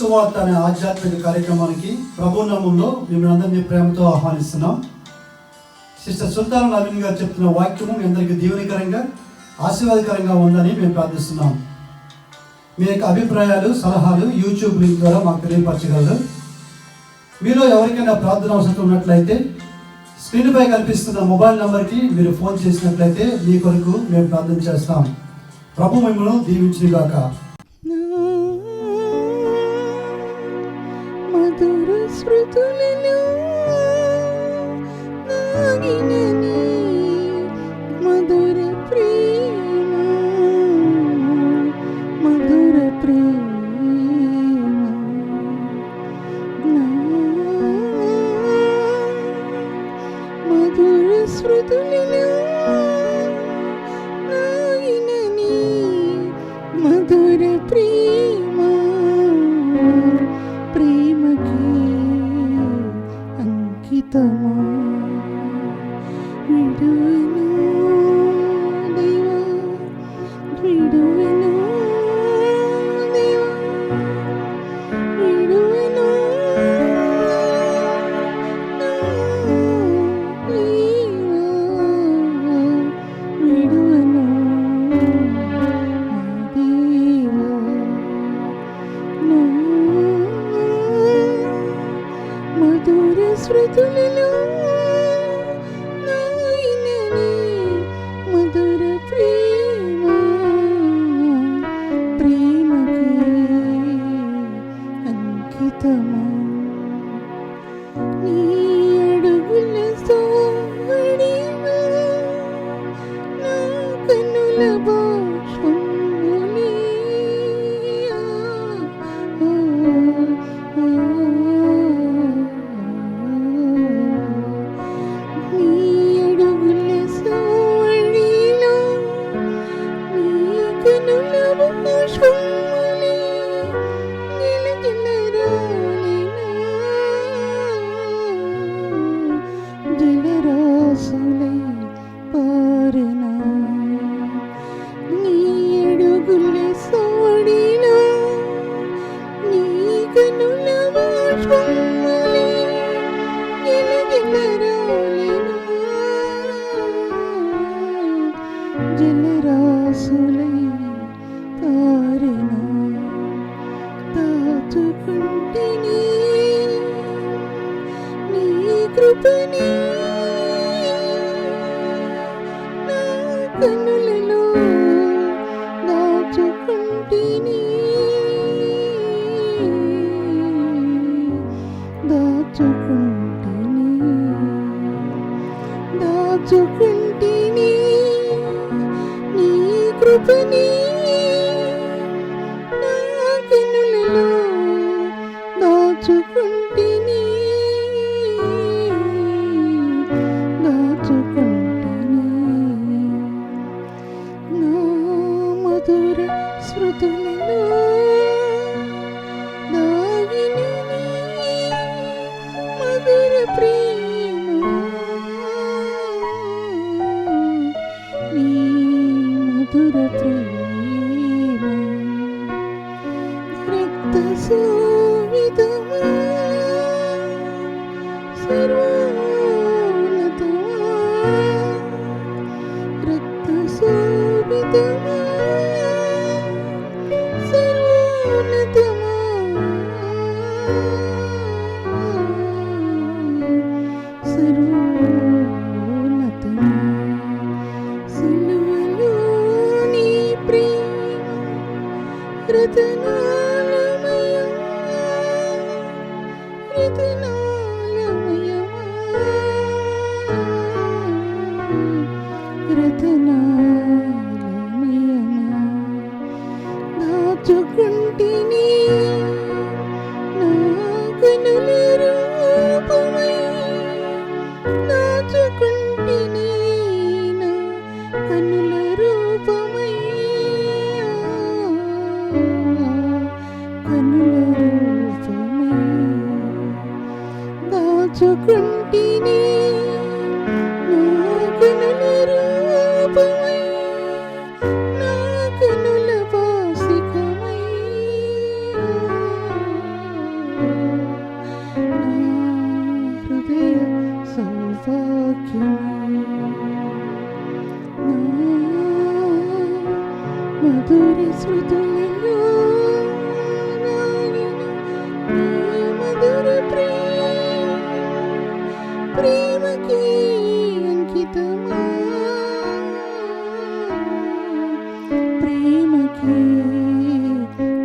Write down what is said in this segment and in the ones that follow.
సువార్త అనే ఆధ్యాత్మిక కార్యక్రమానికి ప్రభు నామములో మిమ్మల్ని అందరినీ ప్రేమతో ఆహ్వానిస్తున్నాం. సిస్టర్ సుల్తాన్ నవీన్ గారు చెప్తున్న వాక్యము మీ అందరికీ దీవెనకరంగా ఆశీర్వాదకరంగా ఉందని మేము ప్రార్థిస్తున్నాం. మీ యొక్క అభిప్రాయాలు సలహాలు యూట్యూబ్ లింక్ ద్వారా మాకు తెలియపరచగలరు. మీలో ఎవరికైనా ప్రార్థన అవసరం ఉన్నట్లయితే స్క్రీన్పై కనిపిస్తున్న మొబైల్ నెంబర్కి మీరు ఫోన్ చేసినట్లయితే మీ కొరకు మేము ప్రార్థన చేస్తాం. ప్రభు మిమ్మల్ని దీవించుగాక. మధుర స్మృతులలో నాగినని మధుర ప్రేమ, మధుర ప్రేమ, మధుర స్మృతులలో నాగినని మధుర ప్రేమ, ప్రేమకి అంకితమా విడువెను దేవా, విడువెను దేవా, విడువెను విడువెను దేవా, మధుర స్మృతులలో నాయనని మధుర ప్రేమ, ప్రేమకి అంకితమా నీ అడుగుల సోవడిలో నా కన్నుల బాష్పములే జలరాసులై పారెనా, నీ అడుగుల సోడిలో నీ కనుల బాష్పములే గిలగిలరాలెనా, జలరాసులై పారెనా, దాచుకుంటిని నీ కృపని నా కన్నులలో దాచుకుంటిని, దాచుకుంటిని, దాచుకుంటిని నీ కృపని నా కన్నులలో దాచుకుంటిని, దాచుకుంటిని నా మధుర స్మృతులలో దాగినని మధుర ప్రేమ, నీ మధుర ప్రేమ, రక్త సోవితమా సర్వోన్నతమా, రక్త శోభితమా సర్వోన్నతమా, సర్వోన్నతమా, సిలువలో నీ వాక్యము నా మధుర స్మృతులలో నానిన నీ మధుర ప్రేమకి అంకితమా ప్రేమకి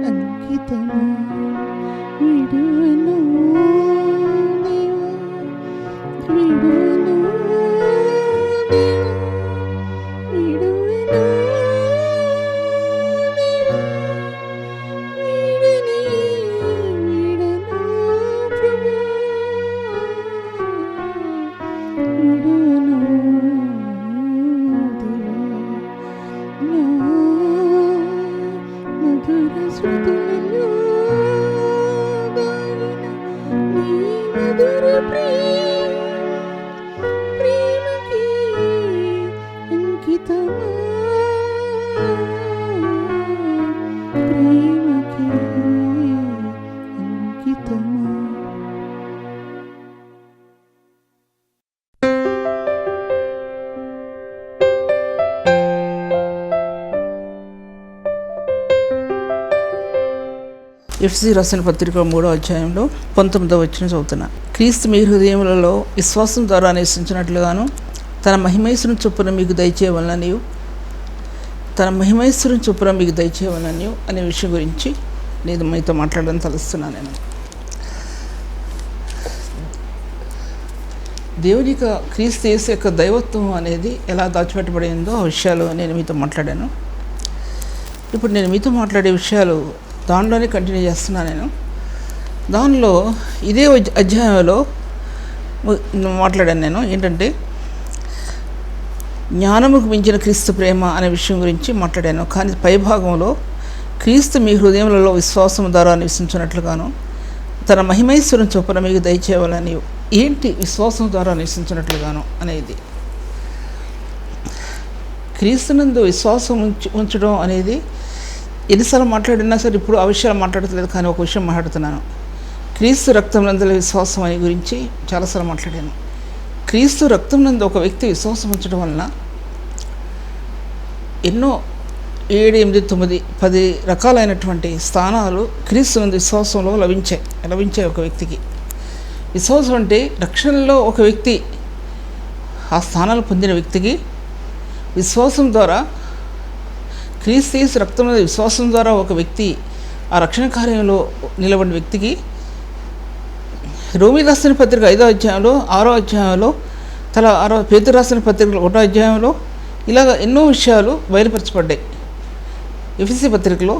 అంకితమా విడువను దేవా విడువను దేవా విడువను దేవా విడని విడను ప్రభువా విడువను దేవా నా మధుర స్మృతులలో దాగిన నీ మధుర ప్రేమకి అంకితమా ప్రేమకి అంకితమా. ఎఫ్ఎస్సీ రాసిన పత్రిక 3వ అధ్యాయంలో 19వ వచనం చదువుతున్నా. క్రీస్తు మీ హృదయములలో విశ్వాసం ద్వారా నివసించినట్లుగాను తన మహిమైశ్వరం చొప్పున మీకు దయచేయవలననియు అనే విషయం గురించి నేను మీతో మాట్లాడడానికి తలుస్తున్నాను. నేను దేవుని యొక్క క్రీస్తు యేసు యొక్క దైవత్వం అనేది ఎలా దాచిపెట్టబడిందో ఆ విషయాలు నేను మీతో మాట్లాడాను. ఇప్పుడు నేను మీతో మాట్లాడే విషయాలు దానిలోనే కంటిన్యూ చేస్తున్నాను. నేను దానిలో ఇదే అధ్యాయంలో మాట్లాడాను. నేను ఏంటంటే జ్ఞానముకు మించిన క్రీస్తు ప్రేమ అనే విషయం గురించి మాట్లాడాను. కానీ పైభాగంలో క్రీస్తు మీ హృదయములలో విశ్వాసం ద్వారా నివసించినట్లుగాను తన మహిమైశ్వరం చొప్పున మీకు దయచేయాలని. ఏంటి విశ్వాసం ద్వారా నివసించినట్లుగాను అనేది? క్రీస్తునందు విశ్వాసం ఉంచడం అనేది ఎన్నిసార్లు మాట్లాడినా సరే ఇప్పుడు ఆ విషయాలు మాట్లాడట్లేదు, కానీ ఒక విషయం మాట్లాడుతున్నాను. క్రీస్తు రక్తం నందు విశ్వాసం అనే గురించి చాలాసార్లు మాట్లాడాను. క్రీస్తు రక్తం నందు ఒక వ్యక్తి విశ్వాసం ఉంచడం వలన ఎన్నో 7, 8, 9, 10 రకాలైనటువంటి స్థానాలు క్రీస్తు నందు విశ్వాసంలో లభించాయి ఒక వ్యక్తికి. విశ్వాసం అంటే రక్షణలో ఒక వ్యక్తి ఆ స్థానాలు పొందిన వ్యక్తికి విశ్వాసం ద్వారా, క్రీస్తు యేసు రక్తం మీద విశ్వాసం ద్వారా ఒక వ్యక్తి ఆ రక్షణ కార్యంలో నిలబడిన వ్యక్తికి రోమీ రాసిన పత్రిక 5వ అధ్యాయంలో 6వ అధ్యాయంలో 6వ పేతురు రాసిన పత్రిక 1వ అధ్యాయంలో ఇలాగ ఎన్నో విషయాలు బయలుపరచబడ్డాయి. ఎఫెసీ పత్రికలో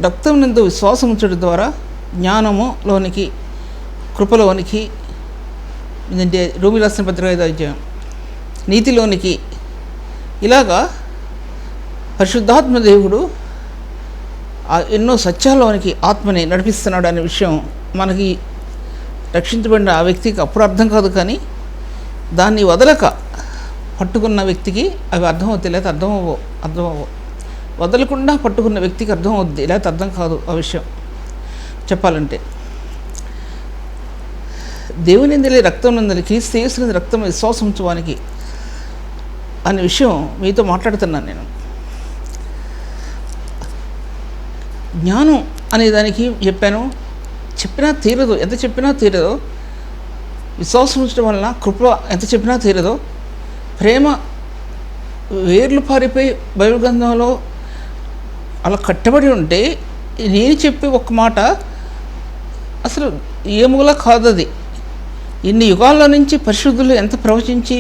రక్తం నందు విశ్వాసం ఉంచడం ద్వారా జ్ఞానములోనికి, కృపలోనికి, ఏంటంటే రోమీ రాసిన పత్రిక 5వ అధ్యాయం నీతిలోనికి, ఇలాగా పరిశుద్ధాత్మ దేవుడు ఎన్నో సత్యాల్లోనికి ఆత్మని నడిపిస్తున్నాడు అనే విషయం మనకి రక్షించబడిన ఆ వ్యక్తికి అప్పుడు అర్థం కాదు, కానీ దాన్ని వదలక పట్టుకున్న వ్యక్తికి అవి అర్థమవుతాయి, లేకపోతే అర్థమవ్వవు. వదలకుండా పట్టుకున్న వ్యక్తికి అర్థం అవుద్ది, లేకపోతే అర్థం కాదు ఆ విషయం చెప్పాలంటే. దేవుని నందలి రక్తం నందలి క్రీస్తు యేసు రక్తం విశ్వాసం ఉంచడానికి అనే విషయం మీతో మాట్లాడుతున్నాను నేను. జ్ఞానం అనే దానికి చెప్పినా తీరదు, ఎంత చెప్పినా తీరదో. విశ్వాసం ఉంచడం వలన కృప ఎంత చెప్పినా తీరదో. ప్రేమ వేర్లు పారిపోయి బైబిల్ గ్రంథంలో అలా కట్టబడి ఉంటే నేను చెప్పే ఒక్క మాట అసలు ఏములా కాదు. అది ఇన్ని యుగాల నుంచి పరిశుద్ధులు ఎంత ప్రవచించి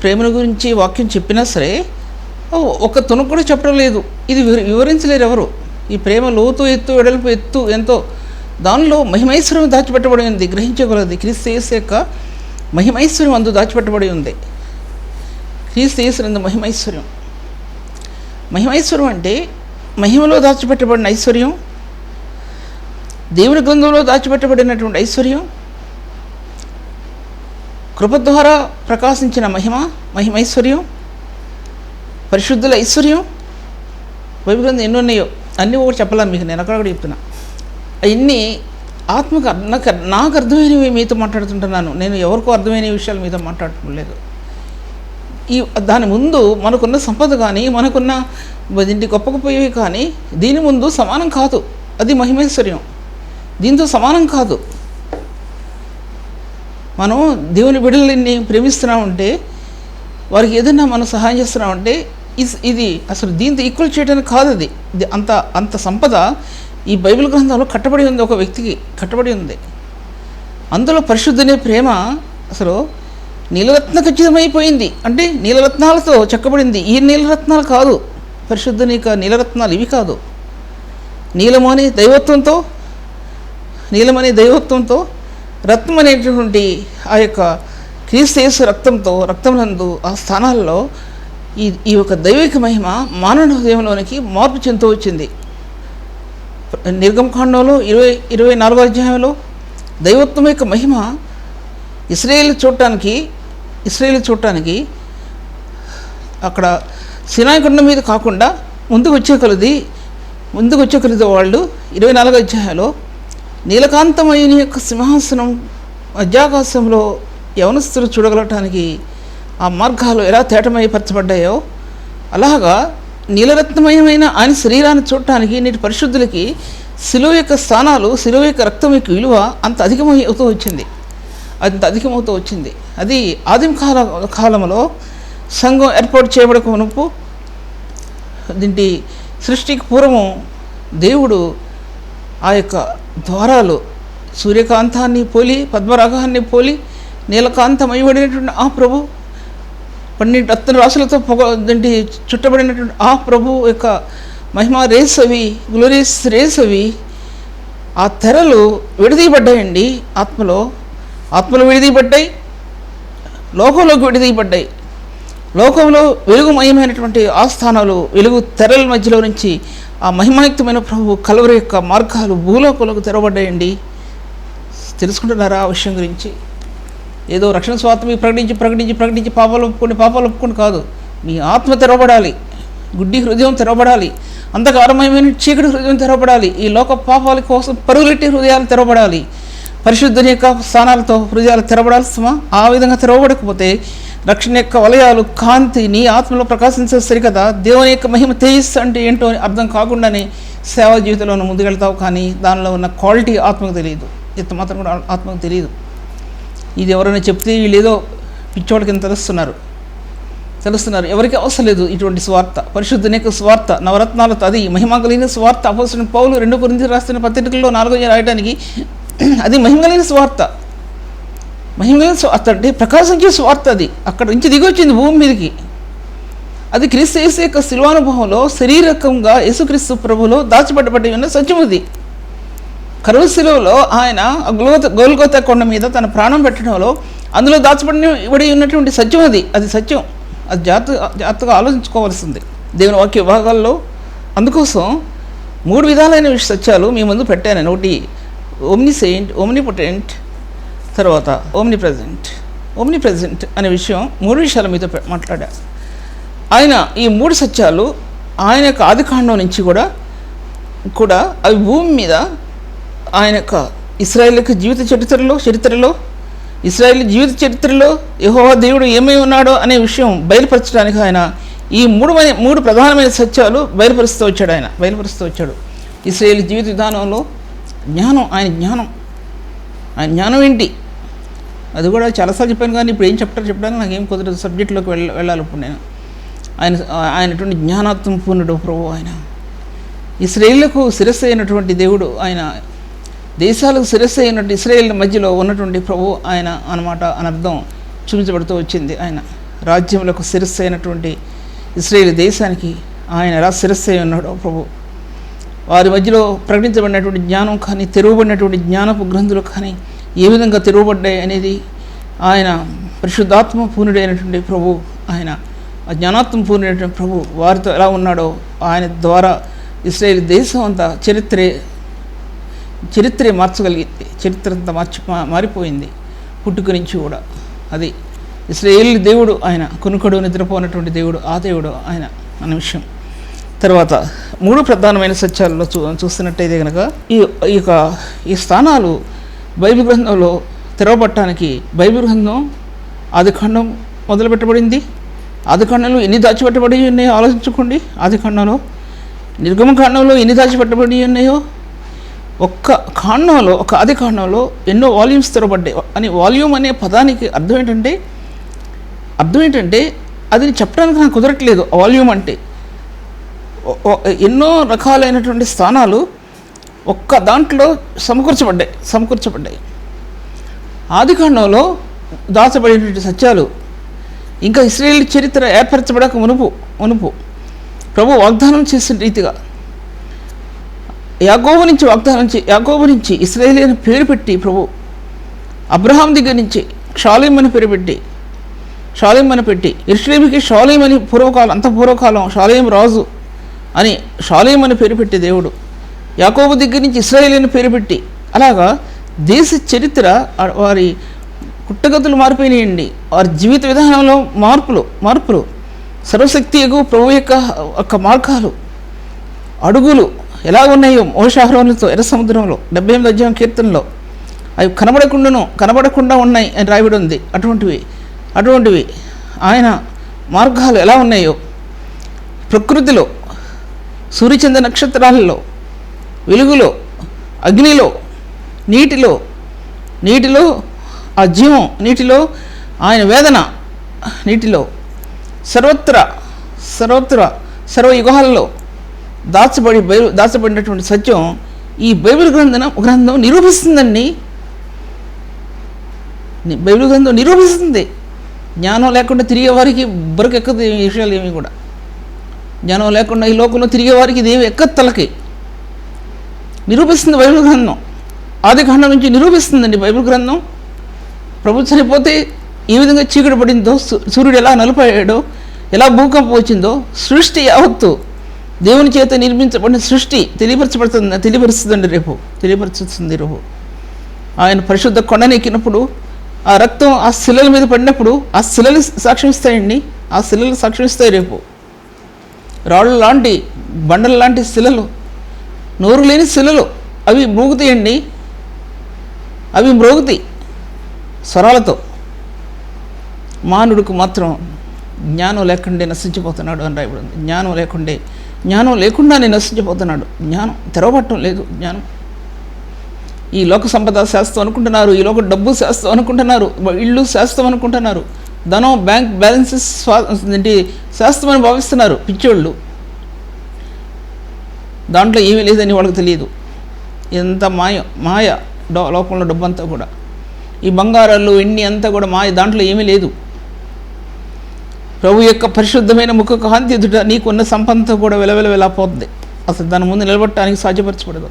ప్రేమల గురించి వాక్యం చెప్పినా సరే ఒక తునకు కూడా చెప్పడం లేదు. ఇది వివరించలేరు ఎవరు. ఈ ప్రేమ లోతు, ఎత్తు, వెడల్పు, ఎత్తు ఎంతో, దానిలో మహిమైశ్వర్యం దాచిపెట్టబడి ఉంది. గ్రహించగలది క్రీస్తు యేసు యొక్క మహిమైశ్వర్యం అందు దాచిపెట్టబడి ఉంది. క్రీస్తు యేసు నందు మహిమైశ్వర్యం అంటే మహిమలో దాచిపెట్టబడిన ఐశ్వర్యం, దేవుని గ్రంథంలో దాచిపెట్టబడినటువంటి ఐశ్వర్యం, కృప ద్వారా ప్రకాశించిన మహిమైశ్వర్యం, పరిశుద్ధుల ఐశ్వర్యం. బైబిల్ గ్రంథం ఎన్ని ఉన్నాయో అన్నీ ఒకటి చెప్పాలి మీకు. నేను అక్కడ చెప్తున్నా. అవన్నీ ఆత్మకు నాకు అర్థమైనవి మీతో మాట్లాడుతుంటున్నాను. నేను ఎవరికో అర్థమైన విషయాలు మీతో మాట్లాడటం లేదు. దాని ముందు మనకున్న సంపద కానీ మనకున్న ఇంటి గొప్పకపోయేవి కానీ దీని ముందు సమానం కాదు. అది మహిమేశ్వర్యం, దీంతో సమానం కాదు. మనం దేవుని బిడ్డలని ప్రేమిస్తున్నామంటే, వారికి ఏదైనా మనం సహాయం చేస్తున్నామంటే ఇది అసలు దీంతో ఈక్వల్ చేయడానికి కాదు. అది అంత సంపద ఈ బైబిల్ గ్రంథంలో కట్టబడి ఉంది, ఒక వ్యక్తికి కట్టబడి ఉంది. అందులో పరిశుద్ధనే ప్రేమ అసలు నీలరత్న ఖచ్చితమైపోయింది. అంటే నీలరత్నాలతో చెక్కబడింది. ఈ నీలరత్నాలు కాదు, పరిశుద్ధని నీలరత్నాలు ఇవి కాదు. నీలమనే దైవత్వంతో రత్నం అనేటటువంటి ఆ యొక్క క్రీస్తు యేసు రక్తమునందు ఆ స్థానాల్లో ఈ యొక్క దైవిక మహిమ మానవ హృదయంలోనికి మార్పు చెందుతూ వచ్చింది. నిర్గమకాండంలో 24వ అధ్యాయంలో దైవత్వం యొక్క మహిమ ఇశ్రాయేలు చూడటానికి అక్కడ సినాయి కొండ మీద కాకుండా ముందుకు వచ్చే కొలది వాళ్ళు 24వ అధ్యాయంలో నీలకాంతమైన యొక్క సింహాసనం మధ్యాకాశంలో యవనస్తులు చూడగలటానికి ఆ మార్గాలు ఎలా తేటమైపరచబడ్డాయో, అలాగా నీలరత్నమయమైన ఆయన శరీరాన్ని చూడటానికి నేటి పరిశుద్ధులకి శిలువ యొక్క స్థానాలు, శిలువ యొక్క రక్తం యొక్క విలువ అంత అధికమవుతూ వచ్చింది. అది ఆదిమ కాలంలో సంఘం ఏర్పాటు చేయబడక మునుపు, దీంటి సృష్టికి పూర్వము దేవుడు ఆ యొక్క ద్వారాలు సూర్యకాంతాన్ని పోలి, పద్మరాగాన్ని పోలి, నీలకాంతమయబడినటువంటి ఆ ప్రభు 12 రత్న రాసులతో చుట్టబడినటువంటి ఆ ప్రభు యొక్క మహిమ రేసవి, గ్లోరియస్ రేసవి, ఆ తెరలు విడదీయబడ్డాయండి. ఆత్మలో విడదీయబడ్డాయి, లోకంలోకి విడదీయబడ్డాయి. లోకంలో వెలుగుమయమైనటువంటి ఆ స్థానాలు, వెలుగు తెరల మధ్యలో నుంచి ఆ మహిమాయుక్తమైన ప్రభు కలవరి యొక్క మార్గాలు భూలోకంలోకి తెరవబడ్డాయండి. తెలుసుకుంటున్నారా ఆ విషయం గురించి? ఏదో రక్షణ స్వార్థం ప్రకటించి పాపాలు ఒప్పుకోండి కాదు. మీ ఆత్మ తెరవబడాలి, గుడ్డి హృదయం తెరవబడాలి, అంధకారమయమైన చీకటి హృదయం తెరవబడాలి, ఈ లోక పాపాల కోసం పరుగులెట్టి హృదయాలు తెరవబడాలి. పరిశుద్ధుని యొక్క స్థానాలతో హృదయాలు తెరవబడాల్సిమా? ఆ విధంగా తెరవబడకపోతే రక్షణ యొక్క వలయాలు, కాంతి నీ ఆత్మలో ప్రకాశించే సరికదా. దేవుని యొక్క మహిమ తేజస్సు అంటే ఏంటో అర్థం కాకుండానే సేవా జీవితంలో ముందుకెళ్తావు, కానీ దానిలో ఉన్న క్వాలిటీ ఆత్మకు తెలియదు, ఎంత మాత్రం కూడా ఆత్మకు తెలియదు. ఇది ఎవరైనా చెప్తే వీళ్ళు ఏదో పిచ్చోడికి తెలుస్తున్నారు. ఎవరికి అవసరం లేదు ఇటువంటి స్వార్థ. పరిశుద్ధుని యొక్క స్వార్థ నవరత్నాలతో, అది మహిమ కలిగిన స్వార్థ. అపోస్తలుడైన పౌలు 2 కొరింథీయులకు రాసిన పత్రికల్లో 4వ రాయడానికి అది మహిమ కలిగిన స్వార్థ. అంటే ప్రకాశించే స్వార్థ. అది అక్కడ నుంచి దిగొచ్చింది భూమి మీదకి. అది క్రీస్తు యేసు యొక్క శిలువానుభవంలో శరీరకంగా యేసుక్రీస్తు ప్రభులో దాచిపెట్టబడి ఉన్న సత్యం. అది కరువు శిలువలో ఆయన గోల్గోతా కొండ మీద తన ప్రాణం పెట్టడంలో అందులో దాచిపడి ఉన్నటువంటి సత్యం. అది సత్యం. అది జాగ్రత్తగా ఆలోచించుకోవాల్సింది దేవుని వాక్య విభాగాల్లో. అందుకోసం 3 విధాలైన సత్యాలు మీ ముందు పెట్టాను. ఒకటి ఓమ్నిసెయింట్, ఓమ్నిపొటెంట్, తర్వాత ఓమ్ని ప్రెజెంట్ అనే విషయం. 3 విషయాలు మీతో మాట్లాడా. ఆయన ఈ 3 సత్యాలు ఆయన యొక్క ఆదికాండం నుంచి కూడా అవి భూమి మీద ఆయన యొక్క ఇశ్రాయేలు యొక్క ఇశ్రాయేలు జీవిత చరిత్రలో యెహోవా దేవుడు ఏమై ఉన్నాడో అనే విషయం బయలుపరచడానికి ఆయన ఈ 3 ప్రధానమైన సత్యాలు బయలుపరుస్తూ వచ్చాడు. ఇశ్రాయేలు జీవిత విధానంలో జ్ఞానం, ఆయన జ్ఞానం ఏంటి అది కూడా చాలాసార్లు చెప్పాను, కానీ ఇప్పుడు ఏం చెప్పడానికి నాకేం కుదరదు. సబ్జెక్టులోకి వెళ్ళాలి ఇప్పుడు నేను. ఆయనటువంటి జ్ఞానాత్మ పూర్ణుడు ప్రభు. ఆయన ఇశ్రాయేలుకు శిరస్సు అయినటువంటి దేవుడు, ఆయన దేశాలకు శిరస్సు అయినట్టు ఇశ్రాయేల్ మధ్యలో ఉన్నటువంటి ప్రభు ఆయన అన్నమాట అనర్థం చూపించబడుతూ వచ్చింది. ఆయన రాజ్యములకు శిరస్సు అయినటువంటి ఇశ్రాయేల్ దేశానికి ఆయన ఎలా శిరస్సు అయి ఉన్నాడో ప్రభు. వారి మధ్యలో ప్రకటించబడినటువంటి జ్ఞానం కానీ, తెరవబడినటువంటి జ్ఞానపు గ్రంథులు కానీ ఏ విధంగా తెరవబడ్డాయి అనేది ఆయన పరిశుద్ధాత్మ పూర్ణుడైనటువంటి ప్రభు. ఆయన ఆ జ్ఞానాత్మ పూర్ణుడైనటువంటి ప్రభు వారితో ఎలా ఉన్నాడో ఆయన ద్వారా ఇశ్రాయేల్ దేశం అంతా చరిత్రే మార్చగలిగింది. చరిత్ర అంతా మారిపోయింది పుట్టుక నుంచి కూడా. అది ఇశ్రాయేలు దేవుడు ఆయన, కొనుకడు నిద్రపోనటువంటి దేవుడు, ఆ దేవుడు ఆయన అన్న విషయం. తర్వాత 3 ప్రధానమైన సత్యాలలో చూస్తున్నట్టయితే కనుక ఈ స్థానాలు బైబిల్ గ్రంథంలో తెరవబట్టడానికి బైబిల్ గ్రంథం ఆదికాండం మొదలుపెట్టబడింది. ఆదికాండంలో ఎన్ని దాచిపెట్టబడి ఉన్నాయో ఆలోచించుకోండి. ఆదికాండంలో, నిర్గమకాండంలో ఎన్ని దాచిపెట్టబడి ఉన్నాయో, ఒక్క కాండంలో, ఒక ఆదికాండంలో ఎన్నో వాల్యూమ్స్ తెరవబడ్డాయి అని. వాల్యూమ్ అనే పదానికి అర్థం ఏంటంటే అది చెప్పడానికి నాకు కుదరట్లేదు. వాల్యూమ్ అంటే ఎన్నో రకాలైనటువంటి స్థానాలు ఒక్క దాంట్లో సమకూర్చబడ్డాయి. ఆదికాండంలో దాచబడినటువంటి సత్యాలు ఇంకా ఇశ్రాయేలు చరిత్ర ఏర్పరచబడక మునుపు ప్రభు వాగ్దానం చేసిన రీతిగా యాకోబు నుంచి ఇశ్రాయేలు అని పేరు పెట్టి ప్రభు అబ్రహాం దగ్గర నుంచి షాలేం అని పేరు పెట్టి యెరూషలేముకి షాలేం అని పూర్వకాలం షాలేం రాజు అని షాలేం అని పేరు పెట్టి దేవుడు యాకోబు దగ్గర నుంచి ఇశ్రాయేలు అని పేరు పెట్టి, అలాగా దేశ చరిత్ర వారి పుట్టగతులు మారిపోయినాయండి. వారి జీవిత విధానంలో మార్పులు సర్వశక్తి ప్రభు యొక్క మార్గాలు, అడుగులు ఎలా ఉన్నాయో మోషే అహరోనులతో ఎర్ర సముద్రంలో 78వ అధ్యాయం కీర్తనలో అవి కనబడకుండా ఉన్నాయి అని రాయబడి ఉంది. అటువంటివి ఆయన మార్గాలు ఎలా ఉన్నాయో ప్రకృతిలో, సూర్యచంద్ర నక్షత్రాలలో, వెలుగులో, అగ్నిలో, నీటిలో ఆ జీవం, నీటిలో ఆయన వేదన, నీటిలో సర్వయుగాలలో దాచబడినటువంటి సత్యం ఈ బైబిల్ గ్రంథం నిరూపిస్తుందండి. బైబిల్ గ్రంథం నిరూపిస్తుంది. జ్ఞానం లేకుండా తిరిగే వారికి బురకెక్కదు ఈ విషయాలు ఏమి కూడా. జ్ఞానం లేకుండా ఈ లోకంలో తిరిగే వారికి ఇదేమి ఎక్కదు తలకి. నిరూపిస్తుంది బైబిల్ గ్రంథం. ఆదికాండం నుంచి నిరూపిస్తుందండి బైబిల్ గ్రంథం. ప్రభు చనిపోతే ఏ విధంగా చీకటి పడిందో, సూర్యుడు ఎలా నలిపోయాడో, ఎలా భూకంపం వచ్చిందో, సృష్టి యావత్తు దేవుని చేత నిర్మించబడిన సృష్టి తెలియపరుస్తుంది రేపు. ఆయన పరిశుద్ధ కొండనెక్కినప్పుడు ఆ రక్తం ఆ శిలల మీద పడినప్పుడు ఆ శిలలు సాక్ష్యం ఇస్తాయండి. ఆ శిలలు సాక్ష్యం ఇస్తాయి రేపు. రాళ్ళు లాంటి, బండల లాంటి శిలలు, నోరు లేని శిలలు, అవి మ్రోగుతాయండి. అవి మ్రోగుతాయి స్వరాలతో. మానవుడికి మాత్రం జ్ఞానం లేకుండే నశించిపోతున్నాడు అని రాయబడింది. జ్ఞానం లేకుండానే నశించిపోతున్నాడు. జ్ఞానం తెరవబట్టం లేదు. జ్ఞానం ఈ లోక సంపద శాస్త్రం అనుకుంటున్నారు, ఈ లోక డబ్బు శాస్త్రం అనుకుంటున్నారు, ఇళ్ళు శాస్త్రం అనుకుంటున్నారు, ధనం బ్యాంక్ బ్యాలెన్సెస్ శాస్త్రం అని భావిస్తున్నారు పిచ్చోళ్ళు. దాంట్లో ఏమీ లేదని వాళ్ళకి తెలియదు. ఎంత మాయ లోకంలో డబ్బు అంతా కూడా, ఈ బంగారాలు ఎన్ని అంతా కూడా మాయ. దాంట్లో ఏమీ లేదు. ప్రభు యొక్క పరిశుద్ధమైన ముఖ కాంతి ఎదుట నీకున్న సంపద కూడా వెలపోతుంది. అసలు దాని ముందు నిలబడటానికి సాధ్యపరచబడదు.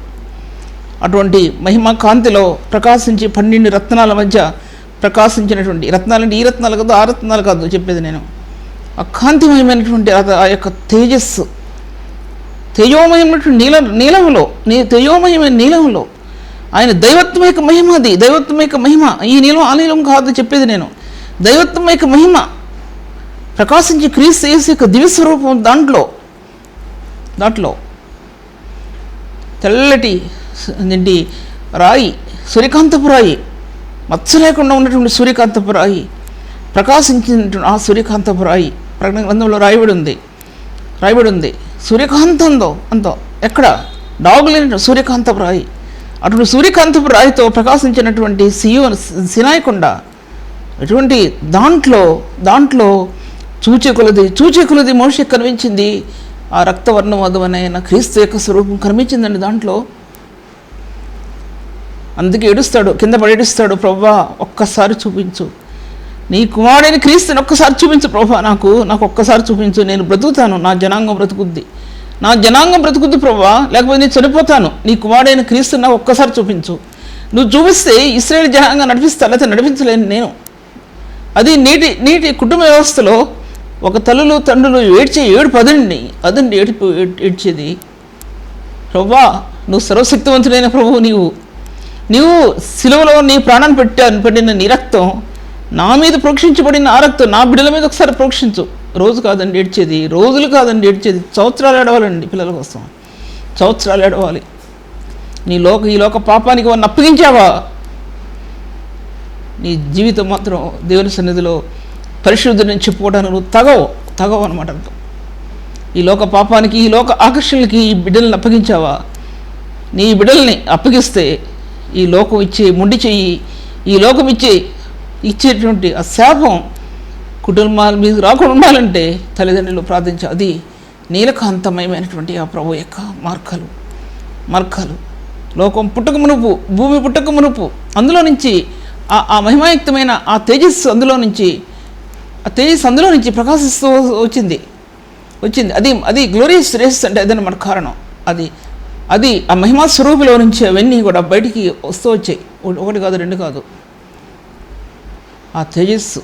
అటువంటి మహిమ కాంతిలో ప్రకాశించి 12 రత్నాల మధ్య ప్రకాశించినటువంటి రత్నాలంటే ఈ రత్నాలు కాదు, ఆ రత్నాలు కాదు చెప్పేది నేను. ఆ కాంతిమయమైనటువంటి ఆ యొక్క తేజోమయమైనటువంటి తేజోమయమైన నీలంలో ఆయన దైవత్వం యొక్క మహిమ. అది దైవత్వం యొక్క మహిమ. ఈ నీలం ఆ నీలం కాదు చెప్పేది నేను. దైవత్వం యొక్క మహిమ ప్రకాశించి క్రీస్తు యేసు యొక్క దివ్యస్వరూపం దాంట్లో తెల్లటి రాయి, సూర్యకాంతపు రాయి, మచ్చ లేకుండా ఉన్నటువంటి సూర్యకాంతపు రాయి, ప్రకాశించినటువంటి ఆ సూర్యకాంతపు రాయి ప్రకటన గ్రంథంలో రాయబడి ఉంది. సూర్యకాంతంతో ఎక్కడ డాగులేని సూర్యకాంతపు రాయి. అటువంటి సూర్యకాంతపు రాయితో ప్రకాశించినటువంటి సినాయి కొండ. అటువంటి దాంట్లో చూచేకులది మోషే కనిపించింది. ఆ రక్తవర్ణ మధువనైన క్రీస్తు యొక్క స్వరూపం కనిపించిందండి దాంట్లో. అందుకే ఏడుస్తాడు, కింద పడి ఏడుస్తాడు, ప్రభువా ఒక్కసారి చూపించు, నీ కుమారుడైన క్రీస్తుని ఒక్కసారి చూపించు ప్రభువా, నాకు ఒక్కసారి చూపించు, నేను బ్రతుకుతాను, నా జనాంగం బ్రతుకుద్ది ప్రభువా, లేకపోతే నేను చనిపోతాను, నీ కుమారుడైన క్రీస్తుని నాకు ఒక్కసారి చూపించు. నువ్వు చూపిస్తే ఇశ్రాయేలు జనాంగం నడిపిస్తా, లేకపోతే నడిపించలేను నేను. అది నీటి కుటుంబ వ్యవస్థలో ఒక తల్లులు తండ్రులు ఏడ్చే ఏడుపు అదండి ఏడ్చేది. ప్రభువా నువ్వు సర్వశక్తివంతుడైన ప్రభువు, నీవు సిలువలో నీ ప్రాణాన్ని పెట్టిన నీ రక్తం, నా మీద ప్రోక్షించబడిన ఆ రక్తం నా బిడ్డల మీద ఒకసారి ప్రోక్షించు. రోజు కాదండి ఏడ్చేది, రోజులు కాదండి ఏడ్చేది, సంవత్సరాలు ఏడవాలండి పిల్లల కోసం, సంవత్సరాలు ఏడవాలి. ఈ లోక పాపానికి వాడిని అప్పగించావా, నీ జీవితం మాత్రం దేవుని సన్నిధిలో పరిశుద్ధిని చెప్పుకోవడానికి నువ్వు తగవు అనమాట. ఈ లోక పాపానికి, ఈ లోక ఆకర్షణలకి ఈ బిడ్డల్ని అప్పగించావా, నీ బిడ్డల్ని అప్పగిస్తే ఈ లోకం ఇచ్చే మొండి చెయ్యి, ఈ లోకం ఇచ్చేటువంటి ఆ శాపం కుటుంబాల మీద రాకుండా ఉండాలంటే తల్లిదండ్రులు ప్రార్థించాలి. అది నీలకాంతమయమైనటువంటి ఆ ప్రభు యొక్క మార్గాలు. లోకం పుట్టక మునుపు, భూమి పుట్టక మునుపు అందులో నుంచి ఆ మహిమాయుక్తమైన ఆ తేజస్సు అందులో నుంచి ప్రకాశిస్తూ వచ్చింది. అది గ్లోరియస్ రేస్ అంటే అదనమాట కారణం. అది ఆ మహిమా స్వరూపులో నుంచి అవన్నీ కూడా బయటికి వస్తూ వచ్చాయి. ఒకటి కాదు, రెండు కాదు. ఆ తేజస్సు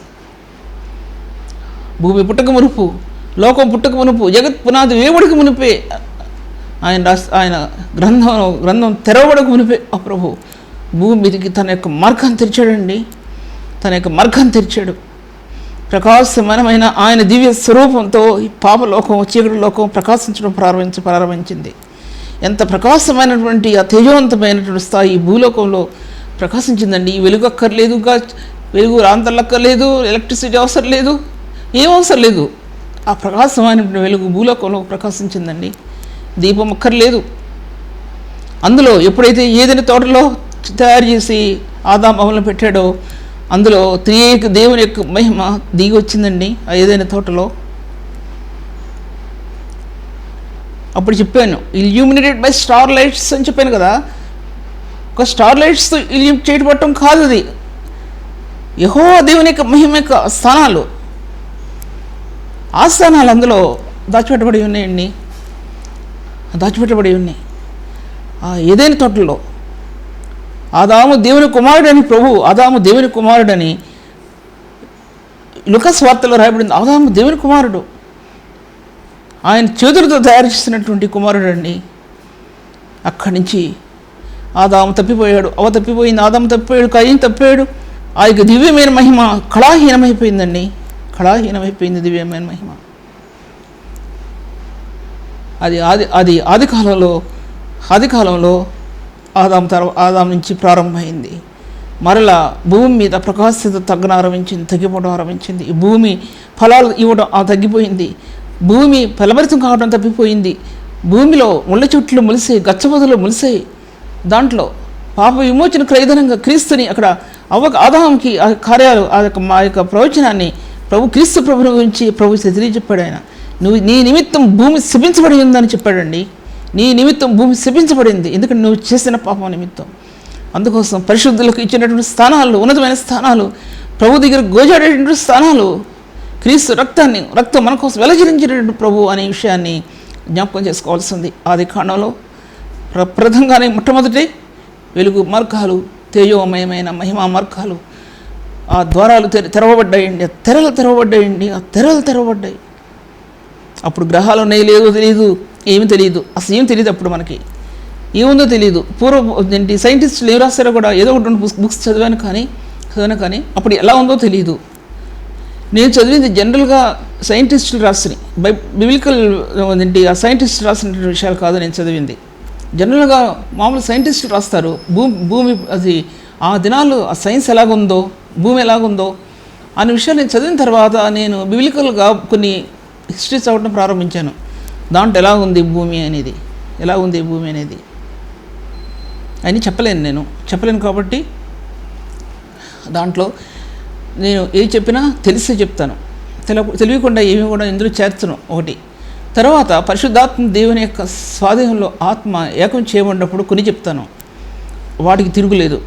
భూమి పుట్టక మునుపు, లోకం పుట్టక మునుపు, జగత్ పునాది వేవుడికి మునిపే ఆయన గ్రంథం తెరవబడక మునిపే ఆ ప్రభు భూమి మీదకి తన యొక్క మార్గాన్ని తెరిచాడు. ప్రకాశమానమైన ఆయన దివ్య స్వరూపంతో ఈ పాపలోకం, చీకటి లోకం ప్రకాశించడం ప్రారంభించింది. ఎంత ప్రకాశమైనటువంటి ఆ తేజవంతమైనటువంటి స్థాయి భూలోకంలో ప్రకాశించిందండి. ఈ వెలుగు అక్కర్లేదు, వెలుగు రాంతలక్కర్లేదు, ఎలక్ట్రిసిటీ అవసరం లేదు, ఏం అవసరం లేదు. ఆ ప్రకాశమైనటువంటి వెలుగు భూలోకంలో ప్రకాశించిందండి. దీపం అక్కర్లేదు. అందులో ఎప్పుడైతే ఏదైనా తోటలో తయారు చేసి ఆదాము అవ్వలను పెట్టాడో అందులో త్రియేక దేవుని యొక్క మహిమ దిగి వచ్చిందండి ఆ ఏదైనా తోటలో. అప్పుడు చెప్పాను, ఇల్యూమినేటెడ్ బై స్టార్ లైట్స్ అని చెప్పాను కదా. ఒక స్టార్ లైట్స్తో ఇల్యూమినేట్ చేయబడటం కాదు, అది యెహోవా దేవుని యొక్క మహిమ యొక్క స్థానాలు. ఆ స్థానాలు అందులో దాచిపెట్టబడి ఉన్నాయి. ఏదైనా తోటలో ఆదాము దేవుని కుమారుడని ఆదాము దేవుని కుమారుడని లూకాసు వార్తలో రాయబడింది. ఆదాము దేవుని కుమారుడు, ఆయన చేతులతో తయారు చేసినటువంటి కుమారుడు అండి. అక్కడి నుంచి ఆదాము తప్పిపోయాడు, అవ తప్పిపోయింది, ఆదాము తప్పిపోయాడు, కయీను తప్పిపోయాడు. ఆ యొక్క దివ్యమైన మహిమ కళాహీనమైపోయిందండి. దివ్యమైన మహిమ. అది ఆది కాలంలో ఆదాం నుంచి ప్రారంభమైంది. మరలా భూమి మీద ప్రకాశత తగ్గిపోవడం ఆరంభించింది. ఈ భూమి ఫలాలు ఇవ్వడం తగ్గిపోయింది. భూమి ఫలభరితం కావడం తప్పిపోయింది. భూమిలో ముళ్ళ చెట్లు మొలిసాయి, గచ్చబొదలు మొలిసాయి. దాంట్లో పాప విమోచన క్రయధనంగా క్రీస్తుని అక్కడ ఆదాంకి ఆ కార్యాలు ఆ యొక్క ప్రవచనాన్ని క్రీస్తు ప్రభుని గురించి ప్రభు తెలియజెప్పాడు. ఆయన నీ నిమిత్తం భూమి శపించబడి ఉందని చెప్పాడండి. నీ నిమిత్తం భూమి శపించబడింది, ఎందుకంటే నువ్వు చేసిన పాపం నిమిత్తం. అందుకోసం పరిశుద్ధులకు ఇచ్చినటువంటి స్థానాలు, ఉన్నతమైన స్థానాలు, ప్రభు దగ్గర గోజాడేటువంటి స్థానాలు, క్రీస్తు రక్తం మన కోసం వెలజరించినటువంటి ప్రభు అనే విషయాన్ని జ్ఞాపకం చేసుకోవాల్సింది. ఆది కాండంలో ప్రథంగానే మొట్టమొదటి వెలుగు మార్గాలు, తేజోమయమైన మహిమా మార్గాలు, ఆ ద్వారాలు తెరవబడ్డాయండి. ఆ తెరలు తెరవబడ్డాయి. అప్పుడు గ్రహాలు ఉన్నాయి లేదో తెలియదు, ఏమి తెలియదు, అసలు ఏం తెలియదు. అప్పుడు మనకి ఏముందో తెలియదు. ఏంటి సైంటిస్టులు ఏం రాస్తారో కూడా ఏదో ఒకటి బుక్స్ చదివాను కానీ అప్పుడు ఎలా ఉందో తెలియదు. నేను చదివింది జనరల్గా సైంటిస్టులు రాసిన బిబ్లికల్ ఆ సైంటిస్టులు రాసినటువంటి విషయాలు కాదు నేను చదివింది. జనరల్గా మామూలు సైంటిస్టులు రాస్తారు భూమి అది ఆ దినాలు ఆ సైన్స్ ఎలాగుందో, భూమి ఎలాగుందో అనే విషయాలు నేను చదివిన తర్వాత నేను బిబ్లికల్గా కొన్ని హిస్టరీ చదవడం ప్రారంభించాను. దాంట్లో ఎలా ఉంది భూమి అనేది అని చెప్పలేను కాబట్టి దాంట్లో నేను ఏది చెప్పినా తెలిసే చెప్తాను, తెలియకుండా ఏమి కూడా ఇందులో చేర్చను. ఒకటి తర్వాత పరిశుద్ధాత్మ దేవుని యొక్క స్వాధీనంలో ఆత్మ ఏకం చేయబడినప్పుడు కొన్ని చెప్తాను, వాటికి తిరుగులేదు.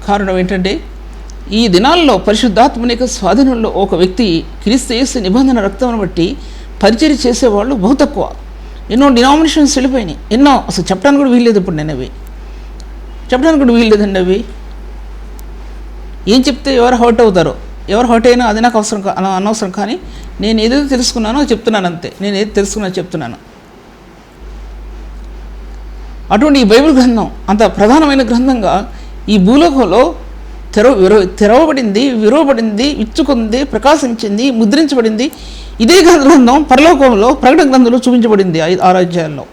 కారణం ఏంటంటే ఈ దినాల్లో పరిశుద్ధాత్మని యొక్క స్వాధీనంలో ఒక వ్యక్తి క్రీస్తు యేసు నిబంధన రక్తం బట్టి పరిచర్య చేసేవాళ్ళు బహు తక్కువ. ఎన్నో డినామినేషన్స్ వెళ్ళిపోయినాయి, ఎన్నో అసలు చెప్పడానికి కూడా వీల్లేదు. ఇప్పుడు నేను వీల్లేదండి. అవి ఏం చెప్తే ఎవరు హర్ట్ అవుతారో, ఎవరు హర్ట్ అయినా అది నాకు అనవసరం. కానీ నేను ఏదైతే తెలుసుకున్నానో చెప్తున్నాను, అంతే. నేను ఏది తెలుసుకున్నానో చెప్తున్నాను. అటువంటి ఈ బైబిల్ గ్రంథం అంత ప్రధానమైన గ్రంథంగా ఈ భూలోకంలో తెరవబడింది, విరవబడింది, ఇచ్చుకుంది, ప్రకాశించింది, ముద్రించబడింది. ఇదే గ్రంథం పరలోకంలో ప్రకటన గ్రంథంలో చూపించబడింది 6 అధ్యాయాల్లో.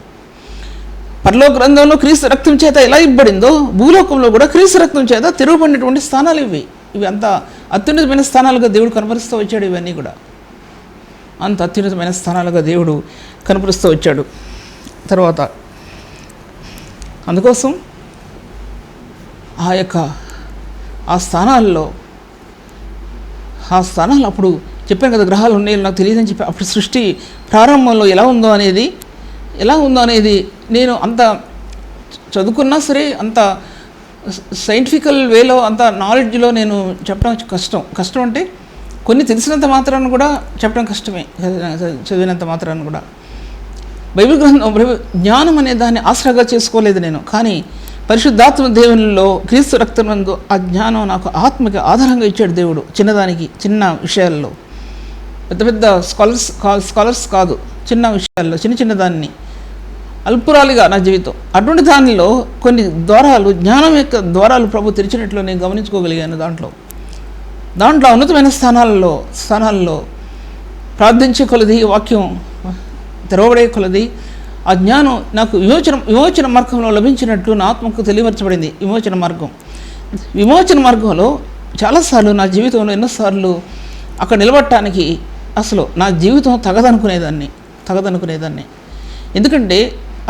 పరలోక గ్రంథంలో క్రీస్తు రక్తం చేత ఎలా ఇవ్వబడిందో భూలోకంలో కూడా క్రీస్తు రక్తం చేత తెరవబడినటువంటి స్థానాలు ఇవి అంత అత్యున్నతమైన స్థానాలుగా దేవుడు కనపరుస్తూ వచ్చాడు. ఇవన్నీ కూడా అంత అత్యున్నతమైన స్థానాలుగా దేవుడు కనపరుస్తూ వచ్చాడు. తర్వాత అందుకోసం ఆ స్థానాలు అప్పుడు చెప్పాను కదా, గ్రహాలు ఉన్నాయి నాకు తెలియదని చెప్పి, అప్పుడు సృష్టి ప్రారంభంలో ఎలా ఉందో అనేది నేను అంత చదువుకున్నా సరే, అంత సైంటిఫికల్ వేలో, అంత నాలెడ్జ్లో నేను చెప్పడం కష్టం అంటే కొన్ని తెలిసినంత మాత్రాన్ని కూడా చెప్పడం కష్టమే, చదివినంత మాత్రాన్ని కూడా. బైబిల్ గ్రంథం జ్ఞానం అనే దాన్ని ఆసరాగా చేసుకోలేదు నేను, కానీ పరిశుద్ధాత్మ దేవునిలో క్రీస్తు రక్తమందు ఆ జ్ఞానం నాకు ఆత్మకి ఆధారంగా ఇచ్చాడు దేవుడు. చిన్న విషయాల్లో, పెద్ద స్కాలర్స్ కాదు, చిన్న విషయాల్లో చిన్న దాన్ని అల్పురాలిగా నా జీవితం. అటువంటి దానిలో కొన్ని ద్వారాలు, జ్ఞానం యొక్క ద్వారాలు ప్రభు తెరిచినట్లు నేను గమనించుకోగలిగాను. దాంట్లో ఉన్నతమైన స్థానాల్లో ప్రార్థించే కొలది, వాక్యం తెరవబడే కొలది ఆ జ్ఞానం నాకు విమోచన మార్గంలో లభించినట్లు నా ఆత్మకు తెలియపరచబడింది. విమోచన మార్గంలో చాలాసార్లు నా జీవితంలో ఎన్నోసార్లు అక్కడ నిలబడటానికి అసలు నా జీవితం తగదనుకునేదాన్ని. ఎందుకంటే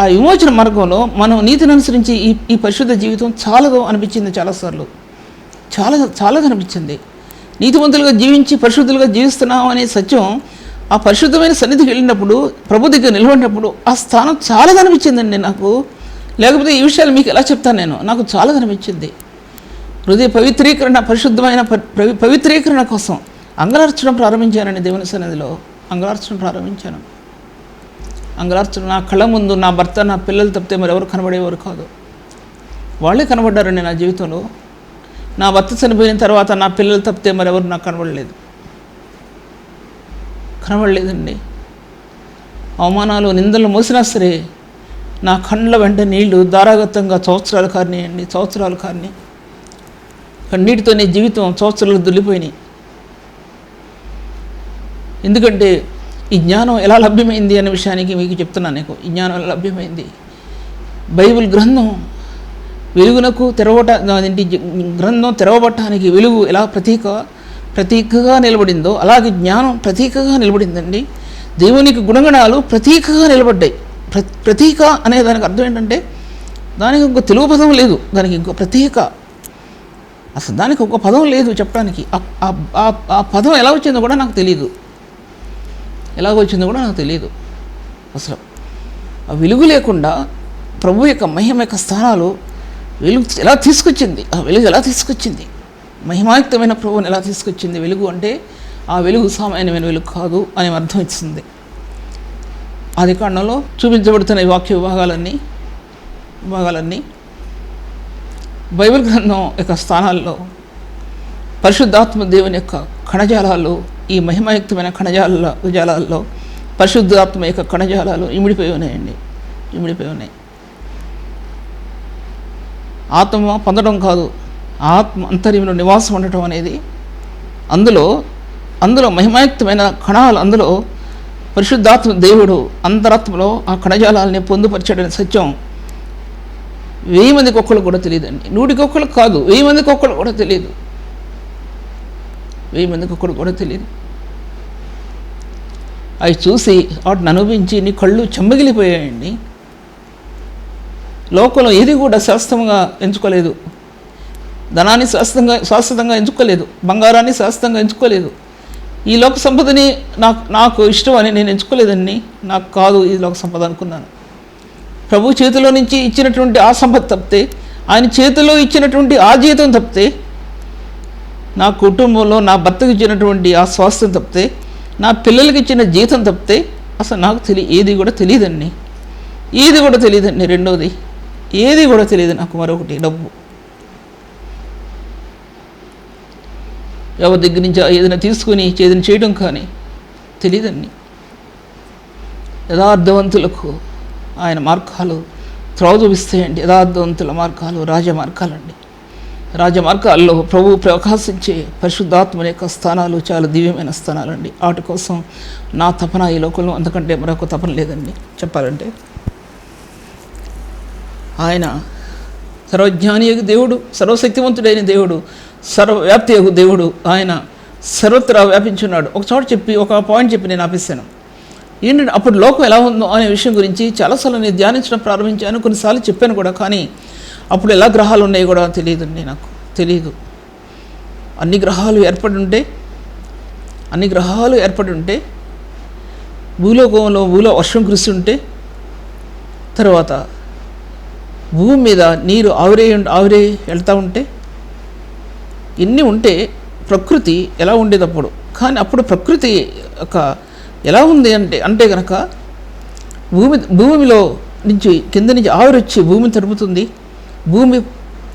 ఆ విమోచన మార్గంలో మనం నీతిని అనుసరించి ఈ పరిశుద్ధ జీవితం చాలదు అనిపించింది. చాలాసార్లు చాలా అనిపించింది. నీతివంతులుగా జీవించి పరిశుద్ధులుగా జీవిస్తున్నాం అనే సత్యం ఆ పరిశుద్ధమైన సన్నిధికి వెళ్ళినప్పుడు, ప్రభు దగ్గర నిలబడినప్పుడు ఆ స్థానం చాలా అనిపించిందండి నాకు. లేకపోతే ఈ విషయాలు మీకు ఎలా చెప్తాను నాకు చాలా అనిపించింది. హృదయ పవిత్రీకరణ, పరిశుద్ధమైన పవిత్రీకరణ కోసం అంగలార్చడం ప్రారంభించానండి. దేవుని సన్నిధిలో అంగలార్చడం ప్రారంభించాను. నా కళ్ళ ముందు నా భర్త, నా పిల్లలు తప్పితే మరెవరు కనబడేవారు కాదు. వాళ్ళే కనబడ్డారండి నా జీవితంలో. నా భర్త చనిపోయిన తర్వాత నా పిల్లలు తప్పితే మరెవరు నాకు కనబడలేదండి. అవమానాలు, నిందలు మోసినా సరే నా కళ్ళ వెంట నీళ్లు ధారాగతంగా సంవత్సరాలు కారినాయి. కన్నీటితోనే జీవితం సంవత్సరాలు దుల్లిపోయినాయి. ఎందుకంటే ఈ జ్ఞానం ఎలా లభ్యమైంది అనే విషయానికి మీకు చెప్తున్నాను. నీకు ఈ జ్ఞానం ఎలా లభ్యమైంది? బైబిల్ గ్రంథం వెలుగునకు గ్రంథం తెరవబట్టడానికి వెలుగు ఎలా ప్రతీకగా నిలబడిందో అలాగే జ్ఞానం ప్రతీకగా నిలబడిందండి. దేవునికి గుణగణాలు ప్రతీకగా నిలబడ్డాయి. ప్రతీక అనే దానికి అర్థం ఏంటంటే దానికి ఇంకో తెలుగు పదం లేదు, దానికి ఇంకో ప్రతీక, అసలు దానికి ఒక పదం లేదు చెప్పడానికి. ఆ పదం ఎలా వచ్చిందో కూడా నాకు తెలియదు. అసలు ఆ వెలుగు లేకుండా ప్రభు యొక్క మహిమ యొక్క స్థానాలు వెలుగు ఎలా తీసుకొచ్చింది, మహిమాయుక్తమైన ప్రభువుని ఎలా తీసుకొచ్చింది. వెలుగు అంటే ఆ వెలుగు సామాన్యమైన వెలుగు కాదు అనే అర్థం ఇస్తుంది. ఆది కాండంలో చూపించబడుతున్న ఈ వాక్య విభాగాలన్నీ బైబిల్ గ్రంథం యొక్క స్థానాల్లో పరిశుద్ధాత్మ దేవుని యొక్క కణజాలాలు, ఈ మహిమాయుక్తమైన కణజాలాల్లో పరిశుద్ధాత్మ యొక్క కణజాలాలు ఇమిడిపోయి ఉన్నాయి. ఆత్మ పొందడం కాదు, ఆత్మ అంతర్యంలో నివాసం ఉండటం అనేది అందులో మహిమాయుక్తమైన కణాలు, అందులో పరిశుద్ధాత్మ దేవుడు అంతరాత్మలో ఆ కణజాలాలని పొందుపరిచాడనే సత్యం 1000 మందికి ఒక్కళ్ళు కూడా తెలియదండి. 100కి ఒక్కళ్ళు కాదు, 1000 మందికి ఒక్కళ్ళు కూడా తెలియదు. అవి చూసి వాటిని అనుభవించి నీ కళ్ళు చెమ్మగిలిపోయాయండి. లోకంలో ఏది కూడా శాశ్వతంగా ఎంచుకోలేదు. ధనాన్ని శాశ్వతంగా ఎంచుకోలేదు, బంగారాన్ని శాశ్వతంగా ఎంచుకోలేదు. ఈ లోక సంపదని నాకు ఇష్టం అని నేను ఎంచుకోలేదండి. నాకు కాదు ఈ లోక సంపద అనుకున్నాను. ప్రభు చేతిలో నుంచి ఇచ్చినటువంటి ఆ సంపద తప్పితే, ఆయన చేతిలో ఇచ్చినటువంటి ఆ జీతం తప్పితే, నా కుటుంబంలో నా భర్తకు ఇచ్చినటువంటి ఆ స్వాస్థ్యం తప్పితే, నా పిల్లలకి ఇచ్చిన జీతం తప్పితే అసలు నాకు ఏది కూడా తెలియదండి. రెండోది ఏది కూడా తెలియదు నాకు. మరొకటి డబ్బు, ఎవరి దగ్గర నుంచి ఏదైనా తీసుకుని ఏదైనా చేయడం కానీ తెలియదండి. యథార్థవంతులకు ఆయన మార్గాలు త్రోవ చూపిస్తాయండి. యథార్థవంతుల మార్గాలు రాజమార్గాలండి. రాజమార్గాల్లో ప్రభు ప్రకాశించే పరిశుద్ధాత్మ యొక్క స్థానాలు చాలా దివ్యమైన స్థానాలండి. వాటి కోసం నా తపన ఈ లోకంలో అంతకంటే మరొక తపన లేదండి. చెప్పాలంటే ఆయన సర్వజ్ఞాని యొక్క దేవుడు, సర్వశక్తివంతుడైన దేవుడు, సర్వవ్యాప్తి యొక్క దేవుడు. ఆయన సర్వత్రా వ్యాపించున్నాడు. ఒక చోట చెప్పి ఒక పాయింట్ చెప్పి నేను ఆపేశాను. ఏంటంటే అప్పుడు లోకం ఎలా ఉందో అనే విషయం గురించి చాలాసార్లు నేను ధ్యానించడం ప్రారంభించాను, కొన్నిసార్లు చెప్పాను కూడా. కానీ అప్పుడు ఎలా గ్రహాలు ఉన్నాయో కూడా తెలియదండి, నాకు తెలియదు. అన్ని గ్రహాలు ఏర్పడి ఉంటే భూలోకంలో వర్షం కురిస్తుంటే, తర్వాత భూమి మీద నీరు ఆవిరే వెళ్తూ ఉంటే, ఇన్ని ఉంటే ప్రకృతి ఎలా ఉండేది అప్పుడు. కానీ అప్పుడు ప్రకృతి ఎలా ఉంది అంటే కనుక భూమిలో నుంచి కింద నుంచి ఆవిరి వచ్చి భూమిని తడుపుతుంది. భూమి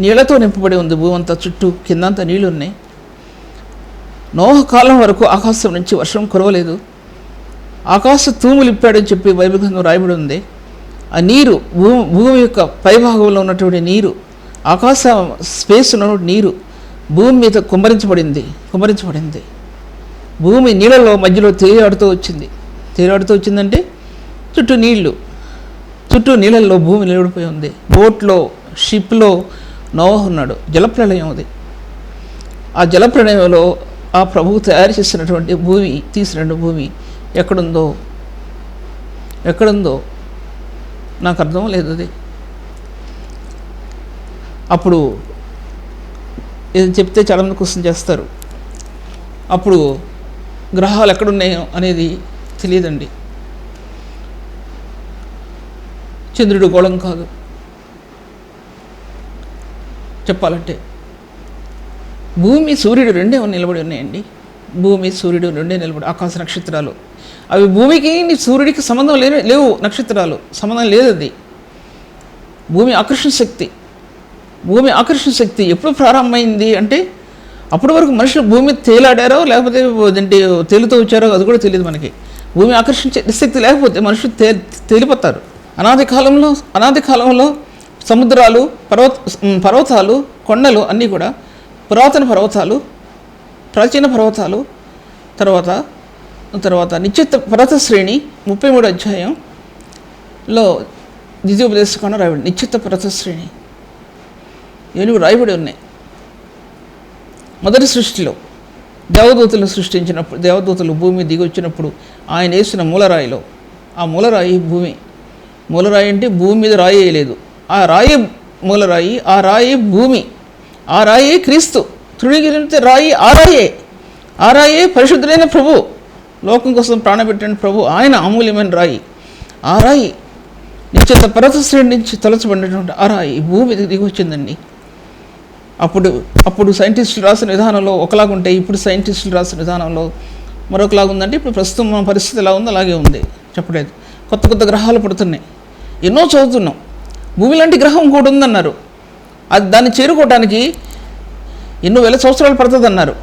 నీళ్లతో నింపబడి ఉంది. భూమి అంతా చుట్టూ కిందంతా నీళ్ళు ఉన్నాయి. నోహ కాలం వరకు ఆకాశం నుంచి వర్షం కురవలేదు. ఆకాశ తూములు ఇప్పాడని చెప్పి బైబిల్ గ్రంథం రాయబడి ఉంది. ఆ నీరు భూమి యొక్క పైభాగంలో ఉన్నటువంటి నీరు, ఆకాశ స్పేస్ ఉన్న నీరు భూమి మీద కుమ్మరించబడింది. భూమి నీళ్ళలో మధ్యలో తేలియాడుతూ వచ్చిందంటే చుట్టూ నీళ్ళల్లో భూమి నిలబడిపోయి ఉంది. బోట్లో, షిప్లో నోవహు ఉన్నాడు. జలప్రళయం అది. ఆ జలప్రళయంలో ఆ ప్రభువు తయారు చేసినటువంటి భూమి, తీసినటువంటి భూమి ఎక్కడుందో నాకు అర్థం లేదు. అది అప్పుడు ఏదో చెప్తే చాలామంది క్వశ్చన్ చేస్తారు. అప్పుడు గ్రహాలు ఎక్కడున్నాయో అనేది తెలియదండి. చంద్రుడు గోళం కాదు. చెప్పాలంటే భూమి సూర్యుడు రెండే నిలబడి ఉన్నాయండి. భూమి సూర్యుడు రెండే నిలబడి, ఆకాశ నక్షత్రాలు అవి భూమికి సూర్యుడికి సంబంధం లేవు. నక్షత్రాలు సంబంధం లేదు. అది భూమి ఆకర్షణ శక్తి ఎప్పుడు ప్రారంభమైంది అంటే, అప్పటి వరకు మనుషులు భూమి తేలాడారో లేకపోతే తేలుతూ వచ్చారో అది కూడా తెలియదు మనకి. భూమి ఆకర్షించే శక్తి లేకపోతే మనుషులు తేలిపోతారు. అనాది కాలంలో సముద్రాలు, పర్వతాలు, కొండలు అన్నీ కూడా పురాతన పర్వతాలు, ప్రాచీన పర్వతాలు, తర్వాత నిశ్చిత పర్వత శ్రేణి 33 అధ్యాయంలో ద్వితీయోపదేశకాండం రాయబడి నిశ్చిత పర్వత శ్రేణి ఏనుగు రాయబడి ఉన్నాయి. మొదటి సృష్టిలో దేవదూతలు భూమి దిగి వచ్చినప్పుడు ఆయన వేసిన మూలరాయిలో, ఆ మూలరాయి భూమి. మూలరాయి అంటే భూమి మీద రాయి వేయలేదు. ఆ రాయి మూలరాయి, ఆ రాయి భూమి, ఆ రాయి క్రీస్తు. తృణీకరించే రాయి ఆ రాయే పరిశుద్ధులైన ప్రభు, లోకం కోసం ప్రాణపెట్టిన ప్రభు. ఆయన అమూల్యమైన రాయి. ఆ రాయి నిశ్చిత పర్వత శ్రేణి నుంచి తొలచబడినటువంటి ఆ రాయి భూమి దిగి వచ్చిందండి. అప్పుడు సైంటిస్టులు రాసిన విధానంలో ఒకలాగుంటే, ఇప్పుడు సైంటిస్టులు రాసిన విధానంలో మరొకలాగా ఉందంటే, ఇప్పుడు ప్రస్తుతం మన పరిస్థితి ఎలా ఉందో అలాగే ఉంది. చెప్పలేదు. కొత్త గ్రహాలు పుడుతున్నాయి. ఎన్నో చదువుతున్నాం. భూమి లాంటి గ్రహం ఇంకోటి ఉందన్నారు. దాన్ని చేరుకోవడానికి ఎన్నో వేల సంవత్సరాలు పడుతుంది అన్నారు.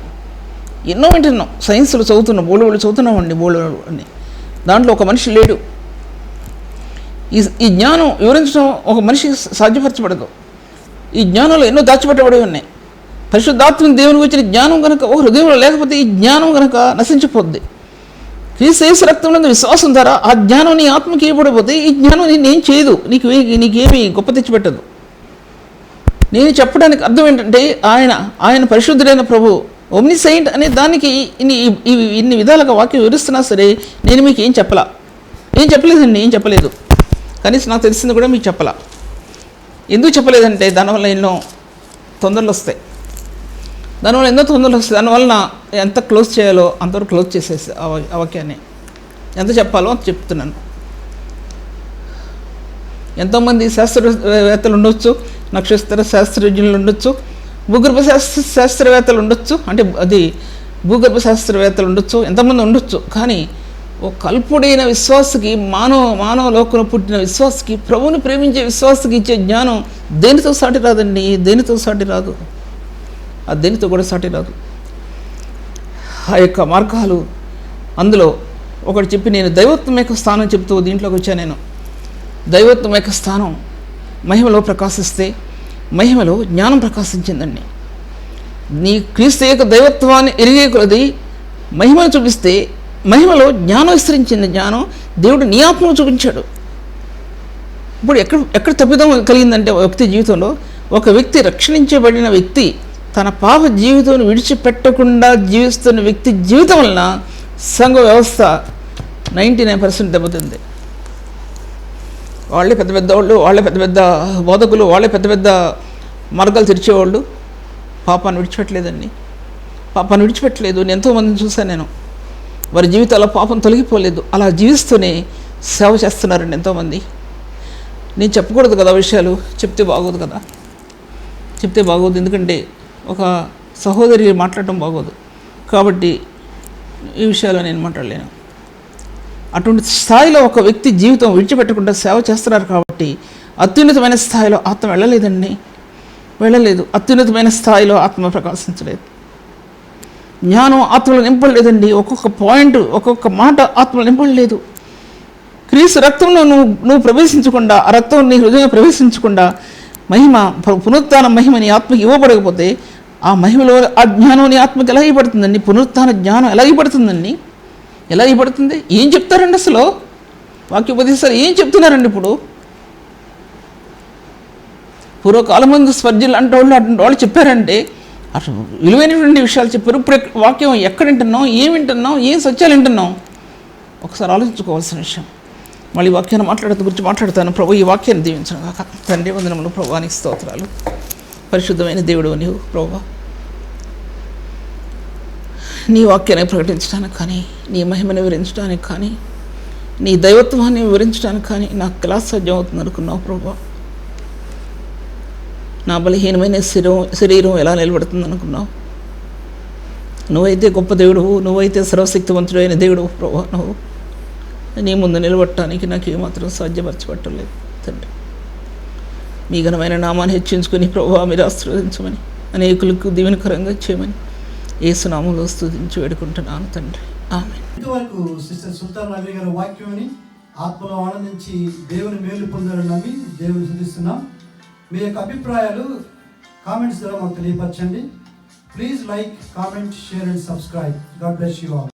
ఎన్నో వింటున్నాం. సైన్స్లో చదువుతున్నాం, బోళ్ళు చదువుతున్నామండి, అని. దాంట్లో ఒక మనిషి లేడు. ఈ జ్ఞానం వివరించడం ఒక మనిషికి సాధ్యపరచబడదు. ఈ జ్ఞానంలో ఎన్నో దాచిపెట్టబడి ఉన్నాయి. పరిశుద్ధాత్మ దేవునికి వచ్చిన జ్ఞానం కనుక ఒక హృదయంలో లేకపోతే ఈ జ్ఞానం కనుక నశించిపోద్ది. క్రీస్తు రక్తంలో విశ్వాసం ద్వారా ఆ జ్ఞానం నీ ఆత్మకి ఇవ్వబడిపోతే ఈ జ్ఞానం నేనేం చేయదు, నీకేమీ గొప్ప తెచ్చిపెట్టదు. నేను చెప్పడానికి అర్థం ఏంటంటే, ఆయన పరిశుద్ధుడైన ప్రభు, ఒమ్నిసైంట్ అనే దానికి ఇన్ని విధాలుగా వాక్యం వివరిస్తున్నా సరే నేను మీకు ఏం చెప్పలేదండి. ఏం చెప్పలేదు. కనీసం నాకు తెలిసింది కూడా మీకు చెప్పలా. ఎందుకు చెప్పలేదంటే, దానివల్ల ఎన్నో తొందరలు వస్తాయి. దానివల్ల ఎంత క్లోజ్ చేయాలో అంతవరకు క్లోజ్ చేసేసి ఆ వాక్యాన్ని ఎంత చెప్పాలో అంత చెప్తున్నాను. ఎంతోమంది శాస్త్రవేత్తలు ఉండొచ్చు, నక్షత్ర శాస్త్రజ్ఞులు ఉండొచ్చు, భూగర్భ శాస్త్రవేత్తలు ఉండొచ్చు, అంటే అది భూగర్భ శాస్త్రవేత్తలు ఉండొచ్చు, ఎంతమంది ఉండొచ్చు. కానీ ఒక కల్పుడైన విశ్వాసకి, మానవ లోకంలో పుట్టిన విశ్వాసకి, ప్రభువుని ప్రేమించే విశ్వాసకి ఇచ్చే జ్ఞానం దేనితో సాటి రాదండి. దేనితో సాటి రాదు. ఆ దేనితో కూడా సాటి రాదు. ఆ యొక్క మార్గాలు అందులో ఒకటి చెప్పి, నేను దైవత్వం యొక్క స్థానం చెప్తూ దీంట్లోకి వచ్చాను. నేను దైవత్వం యొక్క స్థానం మహిమలో ప్రకాశిస్తే మహిమలో జ్ఞానం ప్రకాశించిందండి. నీ క్రీస్తు యొక్క దైవత్వాన్ని ఎరిగే కొలది మహిమను చూపిస్తే మహిమలో జ్ఞానం విస్తరించింది. జ్ఞానం దేవుడు నీ ఆత్మను చూపించాడు. ఇప్పుడు ఎక్కడ తప్పిదం కలిగిందంటే వ్యక్తి జీవితంలో, ఒక వ్యక్తి రక్షించబడిన వ్యక్తి తన పాప జీవితం విడిచిపెట్టకుండా జీవిస్తున్న వ్యక్తి జీవితం వలన సంఘ వ్యవస్థ 99% దెబ్బతింది. వాళ్ళే పెద్ద పెద్ద వాళ్ళు, వాళ్ళే పెద్ద పెద్ద బోధకులు, వాళ్ళే పెద్ద పెద్ద మార్గాలు తెరిచేవాళ్ళు పాపాన్ని విడిచిపెట్టలేదండి. పాపాన్ని విడిచిపెట్టలేదు. నేను ఎంతోమందిని చూశాను. నేను వారి జీవితాల్లో పాపం తొలగిపోలేదు. అలా జీవిస్తూనే సేవ చేస్తున్నారండి ఎంతోమంది. నేను చెప్పకూడదు కదా విషయాలు, చెప్తే బాగోదు కదా, చెప్తే బాగోదు. ఎందుకంటే ఒక సహోదరి మాట్లాడటం బాగోదు. కాబట్టి ఈ విషయాలు నేను మాట్లాడలేను. అటువంటి స్థాయిలో ఒక వ్యక్తి జీవితం విడిచిపెట్టకుండా సేవ చేస్తున్నారు కాబట్టి అత్యున్నతమైన స్థాయిలో ఆత్మ వెళ్ళలేదండి, వెళ్ళలేదు. అత్యున్నతమైన స్థాయిలో ఆత్మ ప్రకాశించలేదు. జ్ఞానం ఆత్మలో నింపలేదండి. ఒక్కొక్క పాయింట్, ఒక్కొక్క మాట ఆత్మలో నింపలేదు. క్రీస్తు రక్తంలో నువ్వు ప్రవేశించకుండా, ఆ రక్తం నీ హృదయంలో ప్రవేశించకుండా మహిమ, పునరుత్థాన మహిమ నీ ఆత్మకి ఇవ్వబడకపోతే ఆ మహిమలో ఆ జ్ఞానం నీ ఆత్మకి ఎలా ఇవ్వబడుతుందండి? పునరుత్థాన జ్ఞానం ఎలా ఇవ్వబడుతుందండి? ఎలా ఇవ్వబడుతుంది? ఏం చెప్తారండి అసలు? వాక్యోపదేశాలు ఏం చెప్తున్నారండి? ఇప్పుడు పూర్వకాలం ముందు స్పర్జులు అంటే వాళ్ళు చెప్పారంటే అసలు విలువైనటువంటి విషయాలు చెప్పారు. ఇప్పుడు వాక్యం ఎక్కడ వింటున్నాం, ఏం వింటున్నాం, ఏం సత్యాలు వింటున్నాం? ఒకసారి ఆలోచించుకోవాల్సిన విషయం. మళ్ళీ వాక్యాన్ని గురించి మాట్లాడతాను. ప్రభు ఈ వాక్యాన్ని దీవించను కాక. తండ్రి వందనములు, ప్రభువానికి స్తోత్రాలు. పరిశుద్ధమైన దేవుడు నీవు ప్రభు. నీ వాక్యాన్ని ప్రకటించడానికి కానీ, నీ మహిమను వివరించడానికి కానీ, నీ దైవత్వాన్ని వివరించడానికి కానీ నాకు ఎలా సాధ్యం అవుతుంది అనుకున్నావు ప్రభు? నా బలహీనమైన శరీరం ఎలా నిలబడుతుంది అనుకున్నావు? నువ్వైతే గొప్ప దేవుడు, నువ్వైతే సర్వశక్తివంతుడైన దేవుడు ప్రభు. నువ్వు నీ ముందు నిలబడటానికి నాకు ఏమాత్రం సాధ్యపరచబట్టలేదు తండ్రి. మీ ఘనమైన నామాన్ని హెచ్చించుకొని ప్రభు మీరు ఆశీర్వదించమని, అనేకులకు దీవెనకరంగా చేయమని యేసు నామములో స్తుతించి వేడుకుంటున్నాను తండ్రి. ఆమేన్. ఇంతవరకు సిస్టర్ సుల్తాన్ నగరి గారి వాక్యాన్ని ఆత్మలో ఆనందించి దేవుని మేలు పొందాలని నమ్మి దేవుని స్తుతిస్తున్నాం. మీ యొక్క అభిప్రాయాలు కామెంట్స్ ద్వారా మాకు తెలియపరచండి. Please like, comment, share and subscribe. God bless you all.